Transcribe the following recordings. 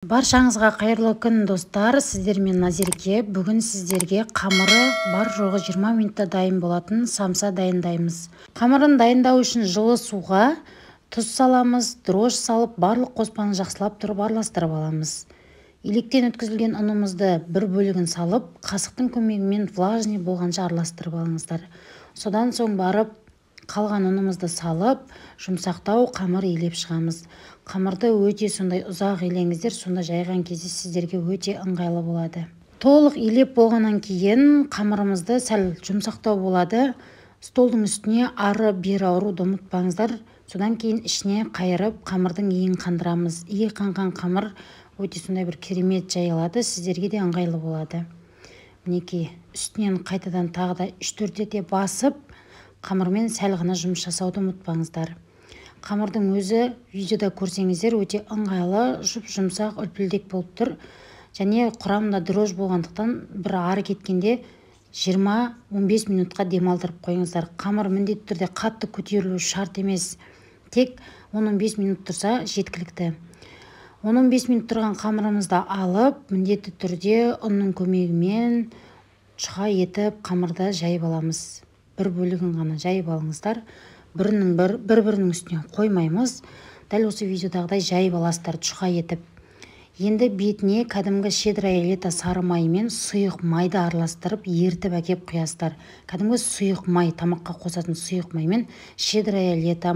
Баршаңызға қайырлы күн достар, сіздермен Назерке. Бүгін сіздерге қамыры бар жоғы 20 минутта дайын болатын самса дайындаймыз. Қамырын дайындау үшін жылы суға тұз саламыз, дрожж салып, барлық қоспаны жақсылап тұрып араластырып аламыз. Електен өткізілген ұнымызды бір бөлігін салып, қасықтың көмегімен влажный болғанша араластырып алыңыздар. Содан соң барып қалған ұнымызды салып, жұмсақтау қамыр илеп шығамыз. Қамырды өте сондай ұзақ илеңіздер, сонда жайған кезде сіздерге өте ыңғайлы болады. Толық илеп болғаннан кейін қамырымызды сәл жұмсақтау болады. Столдың үстіне ары-бері ауруды ұмытпаңыздар. Содан кейін ішіне қайырып қамырдың иін қандырамыз. Иі қанған қамыр өте сондай бір керемет жайылады, сіздерге де ыңғайлы болады. Мінекей, үстінен қайтадан тағы да 3-4 рет басып, қамырмен сәл ғана жұмыс жасауды ұмытпаңыздар. Қамырдың өзі видеода көрсеңіздер өте ыңғайлы, жұп-жұмсақ, үлпілдек болып тұр. Және құрамында дрожж болғандықтан бір ары кеткенде 20-15 минутқа демалдырып қойыңыздар. Қамыр міндетті түрде қатты көтерілу шарт емес. Тек 10-15 минут тұрса жеткілікті. 10-15 минут тұрған қамырымызды алып, міндетті түрде ұнның көмегімен шұға етіп қамырды жайып аламыз. Бір бөлігін ғана жайып алыңыздар. Бір-бірінің үстіне қоймаймыз. Дәл осы видеодағыдай жайып аласыздар шұға етіп. Енді бетіне кәдімгі щедрая лето сары майымен сұйық майды араластырып, ертіп әкеп құясыздар. Кәдімгі сұйық май, тамаққа қосатын сұйық маймен щедрая лето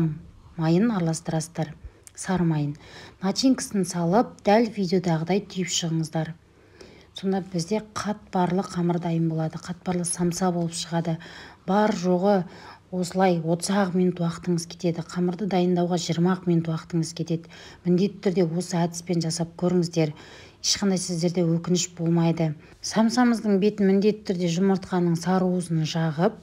майын араластырасыздар. Сары майын. Начинкасын салып, дәл видеодағыдай түйіп шығыңыздар. Сонда бізде қатпарлы қамыр дайын болады. Қатпарлы самса болып шығады. Бар жоғы осылай 30 минут уақытыңыз кетеді. Қамырды дайындауға 20 минут уақытыңыз кетеді. Міндетті түрде осы әдіспен жасап көріңіздер. Ешқандай сіздерде өкініш болмайды. Самсамыздың бетін міндетті түрде жұмыртқаның сары уызын жағып,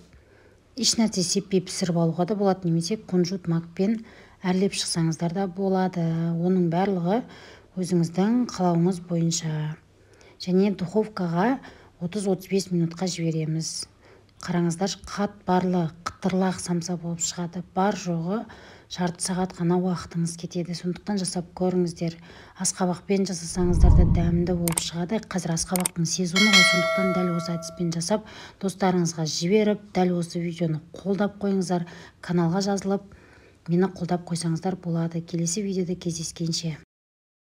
ешнәрсе сеппей пісіріп алуға да болады, немесе кунжут макпен әрлеп шықсаңыздар да болады. Оның барлығы өзіңіздің қалауыңыз бойынша. Және духовкаға 30-35 минутқа жібереміз. Қараңыздар, қатпарлы, қытырлақ самса болып шығады. Бар жоғы жарты сағат қана уақытыңыз кетеді. Сондықтан жасап көріңіздер. Асқабақпен жасасаңыздар да дәмді болып шығады. Қазір асқабақтың сезоны ғой, сондықтан дәл осы әдіспен жасап, достарыңызға жіберіп, дәл осы видеоны қолдап қойыңыздар. Каналға жазылып, мені қолдап қойсаңыздар болады. Келесі видеода кездескенше.